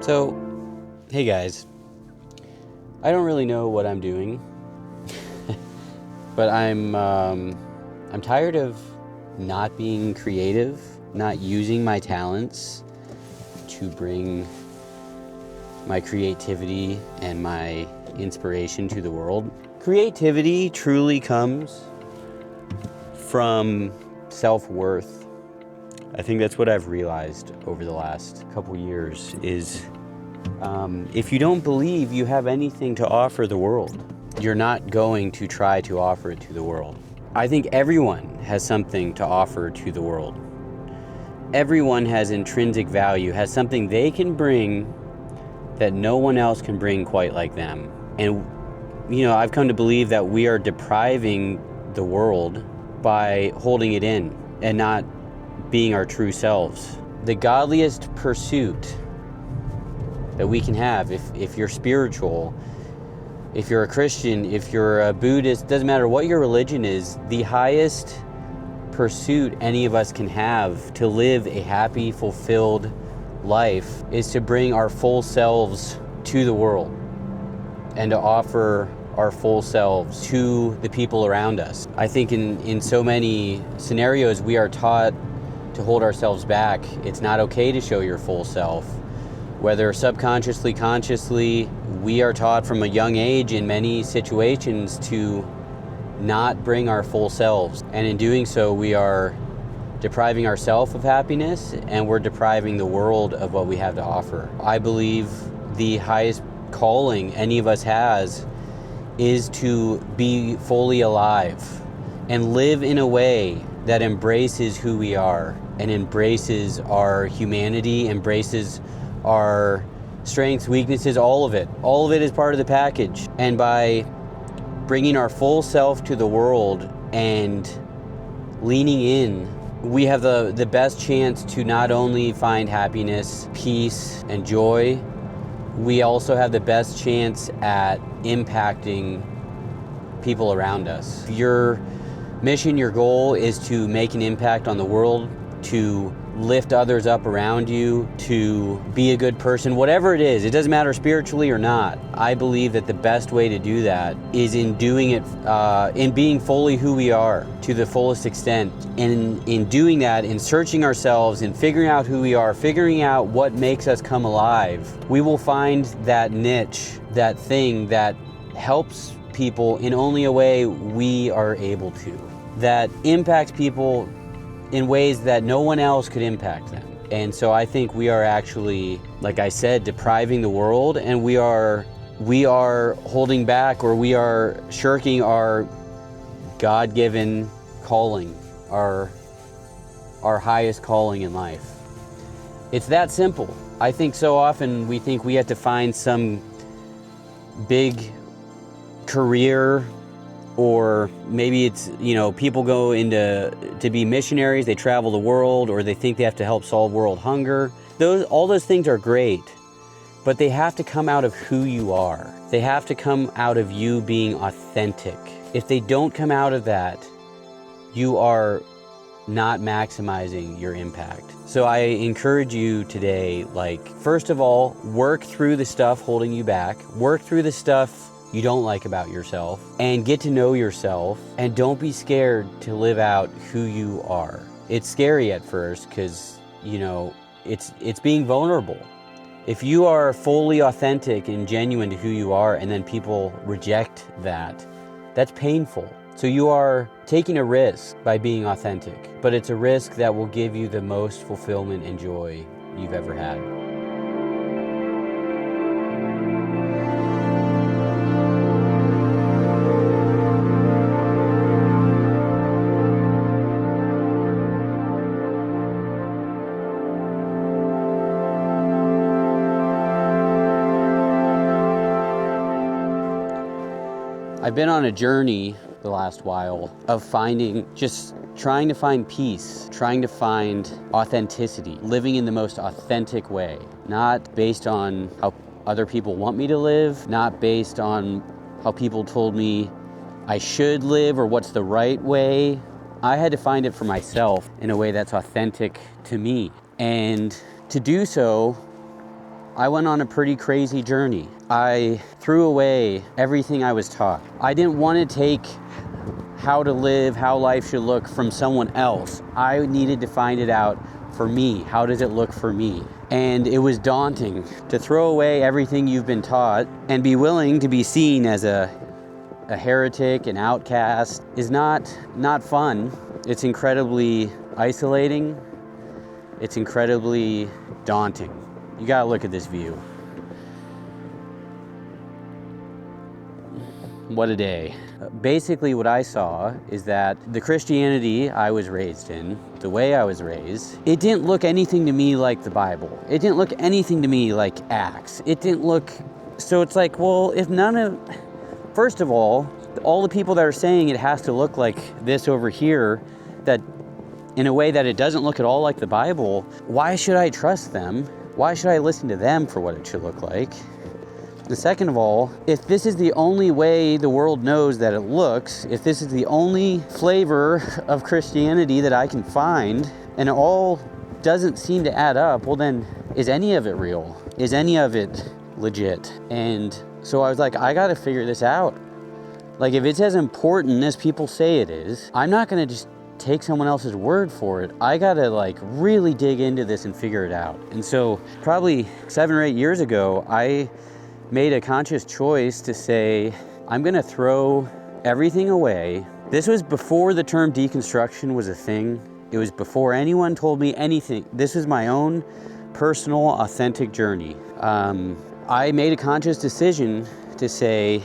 So, hey guys, I don't really know what I'm doing, but I'm tired of not being creative, not using my talents to bring my creativity and my inspiration to the world. Creativity truly comes from self-worth. I think that's what I've realized over the last couple years is if you don't believe you have anything to offer the world, you're not going to try to offer it to the world. I think everyone has something to offer to the world. Everyone has intrinsic value, has something they can bring that no one else can bring quite like them. And, I've come to believe that we are depriving the world by holding it in and not being our true selves. The godliest pursuit that we can have, if you're spiritual, if you're a Christian, if you're a Buddhist, doesn't matter what your religion is, the highest pursuit any of us can have to live a happy, fulfilled life is to bring our full selves to the world and to offer our full selves to the people around us. I think in so many scenarios we are taught to hold ourselves back. It's not okay to show your full self. Whether subconsciously, consciously, we are taught from a young age in many situations to not bring our full selves. And in doing so, we are depriving ourselves of happiness and we're depriving the world of what we have to offer. I believe the highest calling any of us has is to be fully alive and live in a way that embraces who we are and embraces our humanity, embraces our strengths, weaknesses, all of it. All of it is part of the package. And by bringing our full self to the world and leaning in, we have the best chance to not only find happiness, peace, and joy, we also have the best chance at impacting people around us. If your mission, your goal is to make an impact on the world, to lift others up around you, to be a good person, whatever it is, it doesn't matter spiritually or not. I believe that the best way to do that is in doing it, in being fully who we are to the fullest extent. And in doing that, in searching ourselves, in figuring out who we are, figuring out what makes us come alive, we will find that niche, that thing that helps people in only a way we are able to, that impacts people in ways that no one else could impact them. And so I think we are actually, like I said, depriving the world, and we are holding back, or we are shirking our God-given calling, our highest calling in life. It's that simple. I think so often we think we have to find some big career, or maybe it's, people go to be missionaries, they travel the world, or they think they have to help solve world hunger. All those things are great, but they have to come out of who you are. They have to come out of you being authentic. If they don't come out of that, you are not maximizing your impact. So I encourage you today, first of all, work through the stuff holding you back, work through the stuff you don't like about yourself, and get to know yourself, and don't be scared to live out who you are. It's scary at first because, it's being vulnerable. If you are fully authentic and genuine to who you are and then people reject that, that's painful. So you are taking a risk by being authentic, but it's a risk that will give you the most fulfillment and joy you've ever had. I've been on a journey the last while of trying to find peace, trying to find authenticity, living in the most authentic way, not based on how other people want me to live, not based on how people told me I should live or what's the right way. I had to find it for myself in a way that's authentic to me. And to do so, I went on a pretty crazy journey. I threw away everything I was taught. I didn't want to take how to live, how life should look from someone else. I needed to find it out for me. How does it look for me? And it was daunting to throw away everything you've been taught and be willing to be seen as a heretic, an outcast, is not fun. It's incredibly isolating. It's incredibly daunting. You gotta look at this view. What a day. Basically what I saw is that the Christianity I was raised in, the way I was raised, it didn't look anything to me like the Bible. It didn't look anything to me like Acts. It didn't look, so it's like, well, if first of all the people that are saying it has to look like this over here, that in a way that it doesn't look at all like the Bible, why should I trust them? Why should I listen to them for what it should look like? And second of all, if this is the only way the world knows that it looks, if this is the only flavor of Christianity that I can find, and it all doesn't seem to add up, well then, is any of it real? Is any of it legit? And so I was like, I gotta figure this out. Like, if it's as important as people say it is, I'm not gonna just take someone else's word for it. I gotta really dig into this and figure it out. And so probably 7 or 8 years ago, I made a conscious choice to say, I'm gonna throw everything away. This was before the term deconstruction was a thing. It was before anyone told me anything. This was my own personal, authentic journey. I made a conscious decision to say,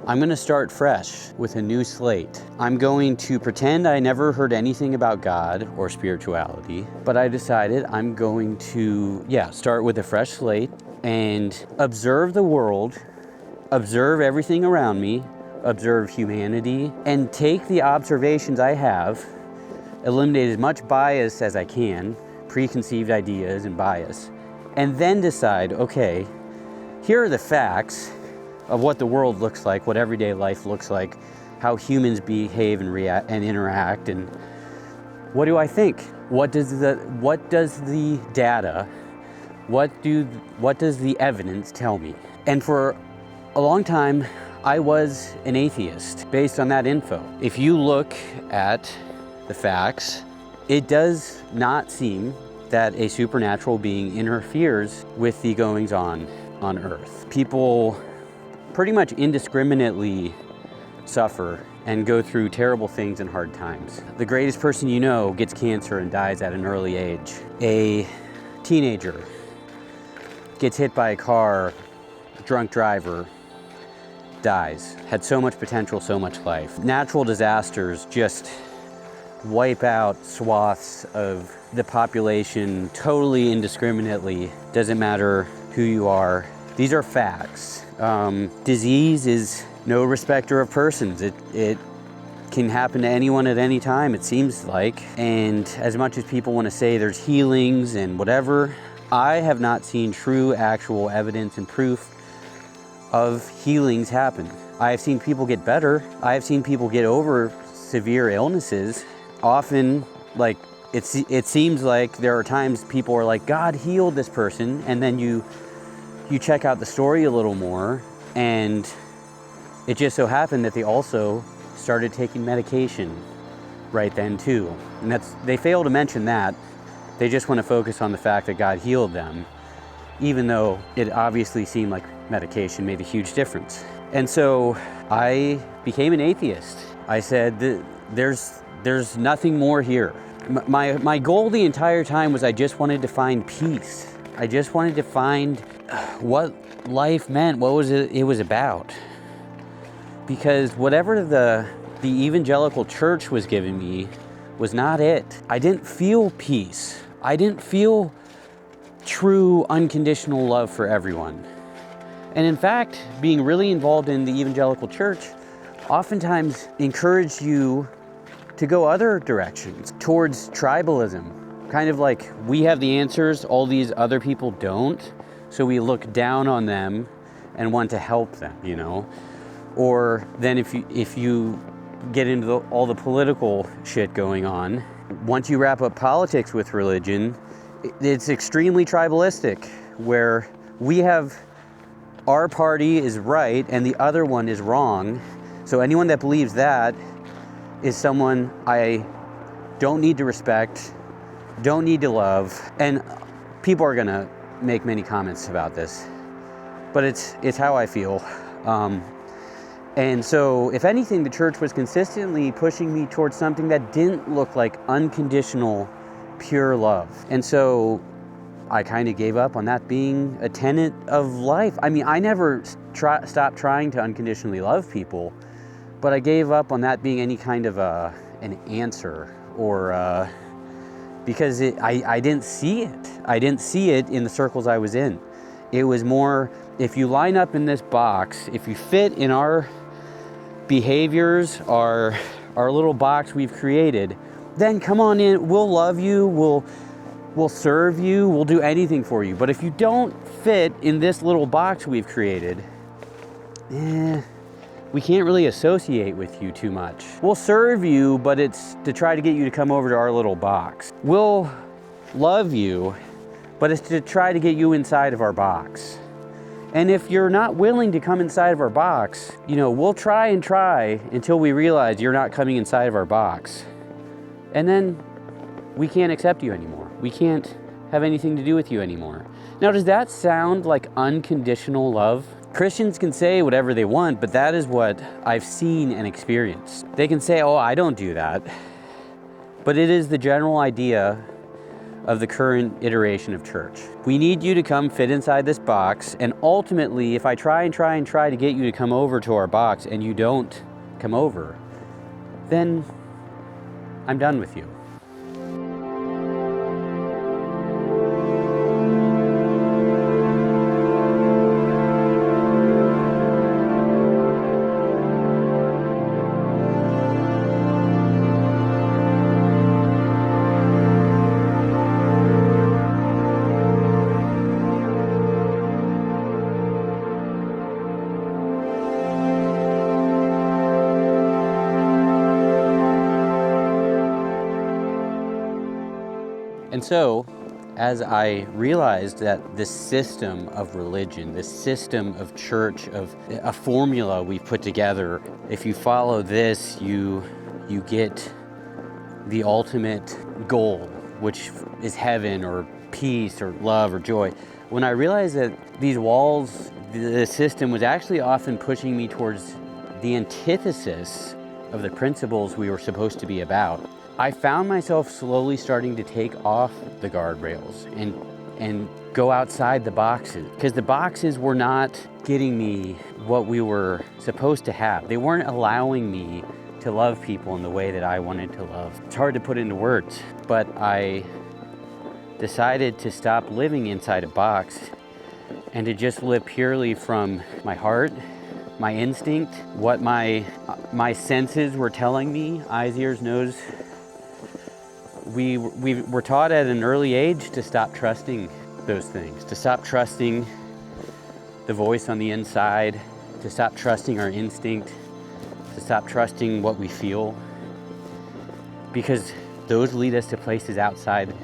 I'm gonna start fresh with a new slate. I'm going to pretend I never heard anything about God or spirituality, but I decided I'm going to, start with a fresh slate and observe the world, observe everything around me, observe humanity, and take the observations I have, eliminate as much bias as I can, preconceived ideas and bias, and then decide, okay, here are the facts of what the world looks like, what everyday life looks like, how humans behave and react and interact, and what do I think? What does the data, what does the evidence tell me? And for a long time, I was an atheist based on that info. If you look at the facts, it does not seem that a supernatural being interferes with the goings on Earth. People pretty much indiscriminately suffer and go through terrible things and hard times. The greatest person you know gets cancer and dies at an early age. A teenager gets hit by a car, drunk driver, dies. Had so much potential, so much life. Natural disasters just wipe out swaths of the population totally indiscriminately. Doesn't matter who you are. These are facts. Disease is no respecter of persons. It can happen to anyone at any time, it seems like. And as much as people want to say there's healings and whatever, I have not seen true, actual evidence and proof of healings happen. I have seen people get better. I have seen people get over severe illnesses. Often, it seems like there are times people are like, God healed this person, and then you check out the story a little more, and it just so happened that they also started taking medication right then too. And they fail to mention that. They just want to focus on the fact that God healed them, even though it obviously seemed like medication made a huge difference. And so I became an atheist. I said, there's nothing more here. My goal the entire time was I just wanted to find peace. I just wanted to find what life meant, what was it was about. Because whatever the evangelical church was giving me was not it. I didn't feel peace. I didn't feel true unconditional love for everyone. And in fact, being really involved in the evangelical church oftentimes encouraged you to go other directions, towards tribalism. Kind of like, we have the answers, all these other people don't, so we look down on them and want to help them, you know? Or then if you get into all the political shit going on, once you wrap up politics with religion, it's extremely tribalistic, where we have, our party is right and the other one is wrong. So anyone that believes that is someone I don't need to respect, don't need to love. And people are gonna make many comments about this, but it's how I feel. And so if anything, the church was consistently pushing me towards something that didn't look like unconditional, pure love. And so I kind of gave up on that being a tenet of life. I mean, I never stopped trying to unconditionally love people, but I gave up on that being any kind of an answer, or because I didn't see it. I didn't see it in the circles I was in. It was more, if you line up in this box, if you fit in our behaviors, our little box we've created, then come on in, we'll love you, we'll serve you, we'll do anything for you. But if you don't fit in this little box we've created, we can't really associate with you too much. We'll serve you, but it's to try to get you to come over to our little box. We'll love you, but it's to try to get you inside of our box. And if you're not willing to come inside of our box, we'll try and try until we realize you're not coming inside of our box. And then we can't accept you anymore. We can't have anything to do with you anymore. Now, does that sound like unconditional love? Christians can say whatever they want, but that is what I've seen and experienced. They can say, oh, I don't do that. But it is the general idea of the current iteration of church. We need you to come fit inside this box, and ultimately, if I try and try to get you to come over to our box and you don't come over, then I'm done with you. And so, as I realized that this system of religion, this system of church, of a formula we've put together, if you follow this, you get the ultimate goal, which is heaven or peace or love or joy. When I realized that these walls, the system was actually often pushing me towards the antithesis of the principles we were supposed to be about, I found myself slowly starting to take off the guardrails and go outside the boxes, because the boxes were not getting me what we were supposed to have. They weren't allowing me to love people in the way that I wanted to love. It's hard to put into words, but I decided to stop living inside a box and to just live purely from my heart, my instinct, what my senses were telling me, eyes, ears, nose. We were taught at an early age to stop trusting those things, to stop trusting the voice on the inside, to stop trusting our instinct, to stop trusting what we feel, because those lead us to places outside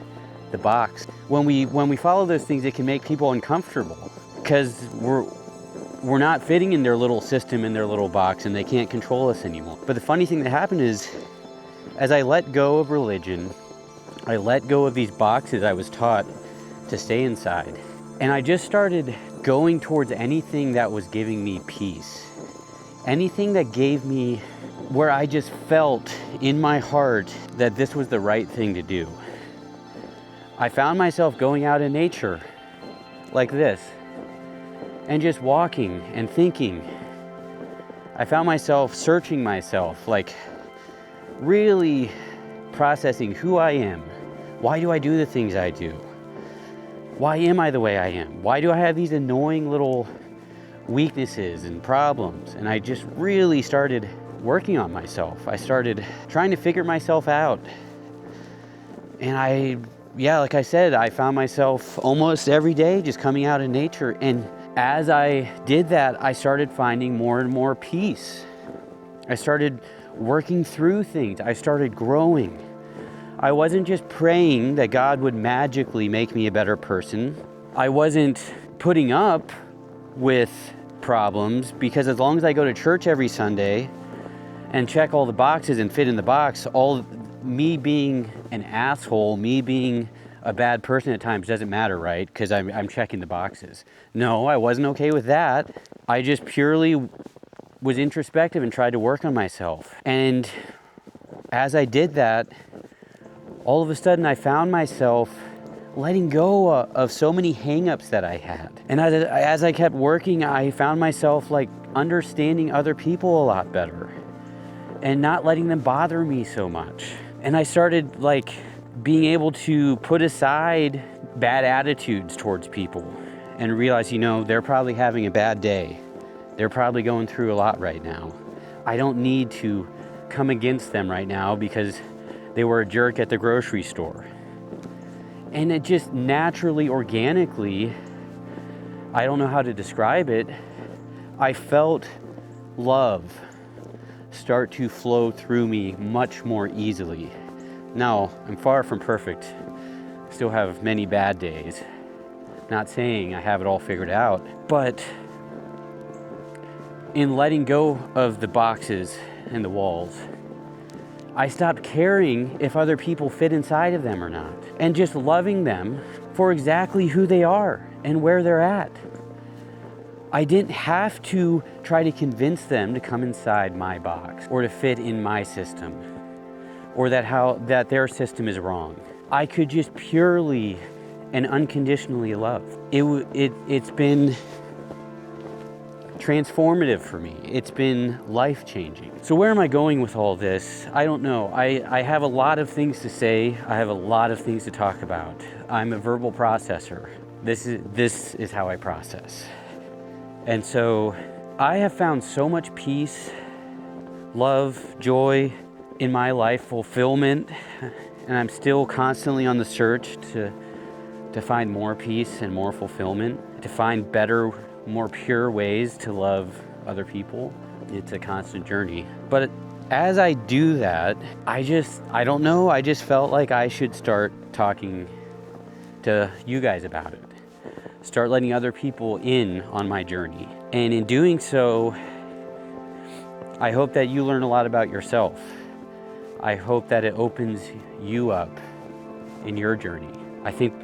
the box. When we follow those things, it can make people uncomfortable because we're not fitting in their little system, in their little box, and they can't control us anymore. But the funny thing that happened is, as I let go of religion, I let go of these boxes I was taught to stay inside, and I just started going towards anything that was giving me peace, anything that gave me, where I just felt in my heart that this was the right thing to do. I found myself going out in nature like this and just walking and thinking. I found myself searching myself, like really processing who I am. Why do I do the things I do? Why am I the way I am? Why do I have these annoying little weaknesses and problems? And I just really started working on myself. I started trying to figure myself out. And like I said, I found myself almost every day just coming out in nature. And as I did that, I started finding more and more peace. I started working through things. I started growing. I wasn't just praying that God would magically make me a better person. I wasn't putting up with problems, because as long as I go to church every Sunday and check all the boxes and fit in the box, all me being an asshole, me being a bad person at times doesn't matter, right? Because I'm checking the boxes. No, I wasn't okay with that. I just purely was introspective and tried to work on myself. And as I did that, all of a sudden I found myself letting go of so many hang-ups that I had. And as I kept working, I found myself like understanding other people a lot better and not letting them bother me so much. And I started like being able to put aside bad attitudes towards people and realize, they're probably having a bad day. They're probably going through a lot right now. I don't need to come against them right now because they were a jerk at the grocery store. And it just naturally, organically, I don't know how to describe it, I felt love start to flow through me much more easily. Now, I'm far from perfect. I still have many bad days. Not saying I have it all figured out, but in letting go of the boxes and the walls, I stopped caring if other people fit inside of them or not, and just loving them for exactly who they are and where they're at. I didn't have to try to convince them to come inside my box or to fit in my system, or that their system is wrong. I could just purely and unconditionally love. It's been transformative for me. It's been life-changing. So where am I going with all this? I don't know. I have a lot of things to say. I have a lot of things to talk about. I'm a verbal processor. This is how I process. And so I have found so much peace, love, joy in my life, fulfillment, and I'm still constantly on the search to find more peace and more fulfillment, to find better, more pure ways to love other people. It's a constant journey. But as I do that, I don't know, I just felt like I should start talking to you guys about it. Start letting other people in on my journey. And in doing so, I hope that you learn a lot about yourself. I hope that it opens you up in your journey. I think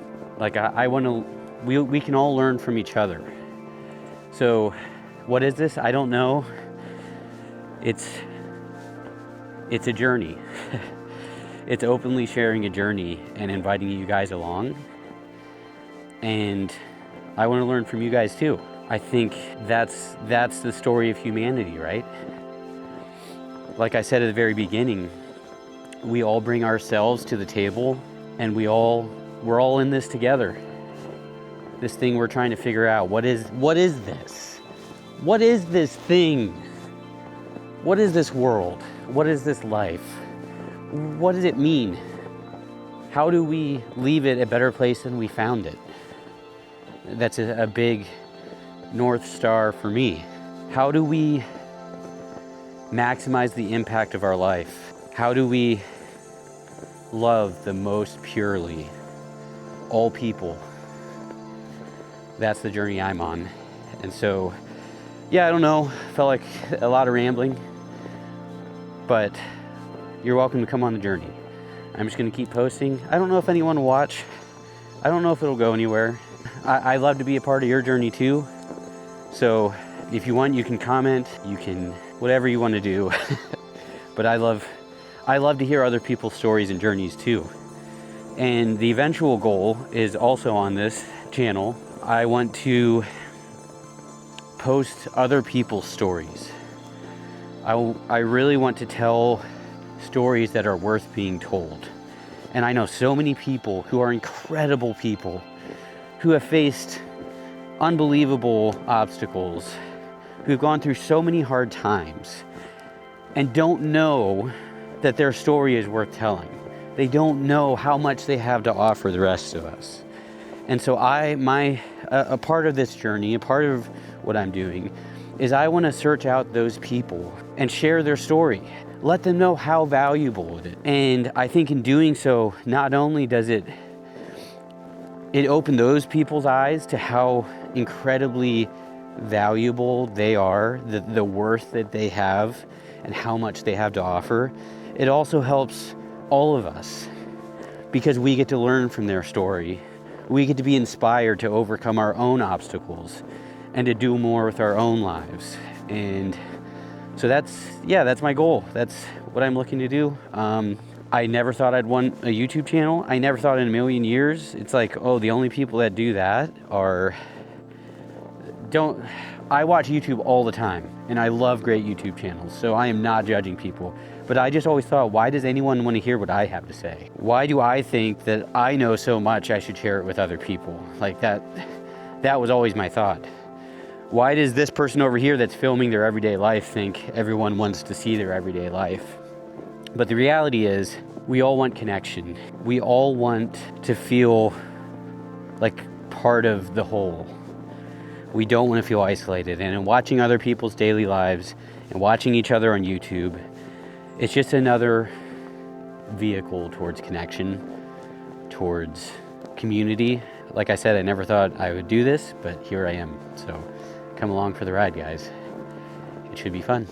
we can all learn from each other. So what is this? I don't know. It's a journey. It's openly sharing a journey and inviting you guys along. And I want to learn from you guys too. I think that's the story of humanity, right? Like I said at the very beginning, we all bring ourselves to the table, and we're all in this together. This thing we're trying to figure out. What is this? What is this thing? What is this world? What is this life? What does it mean? How do we leave it a better place than we found it? That's a big North Star for me. How do we maximize the impact of our life? How do we love the most purely all people? That's the journey I'm on. And so, I don't know, felt like a lot of rambling, but you're welcome to come on the journey. I'm just gonna keep posting. I don't know if anyone will watch. I don't know if it'll go anywhere. I love to be a part of your journey too. So if you want, you can comment, you can, whatever you want to do. But I love to hear other people's stories and journeys too. And the eventual goal is also on this channel. I want to post other people's stories. I really want to tell stories that are worth being told. And I know so many people who are incredible people who have faced unbelievable obstacles, who've gone through so many hard times and don't know that their story is worth telling. They don't know how much they have to offer the rest of us. And so a part of this journey, a part of what I'm doing, is I want to search out those people and share their story. Let them know how valuable it is. And I think in doing so, not only does it open those people's eyes to how incredibly valuable they are, the worth that they have, and how much they have to offer, it also helps all of us because we get to learn from their story. We get to be inspired to overcome our own obstacles and to do more with our own lives. And so that's my goal. That's what I'm looking to do. I never thought I'd want a YouTube channel. I never thought in a million years. It's like, oh, the only people that do that I watch YouTube all the time, and I love great YouTube channels, so I am not judging people. But I just always thought, why does anyone want to hear what I have to say? Why do I think that I know so much I should share it with other people? Like that was always my thought. Why does this person over here that's filming their everyday life think everyone wants to see their everyday life? But the reality is, we all want connection. We all want to feel like part of the whole. We don't want to feel isolated. And in watching other people's daily lives and watching each other on YouTube, it's just another vehicle towards connection, towards community. Like I said, I never thought I would do this, but here I am. So come along for the ride, guys. It should be fun.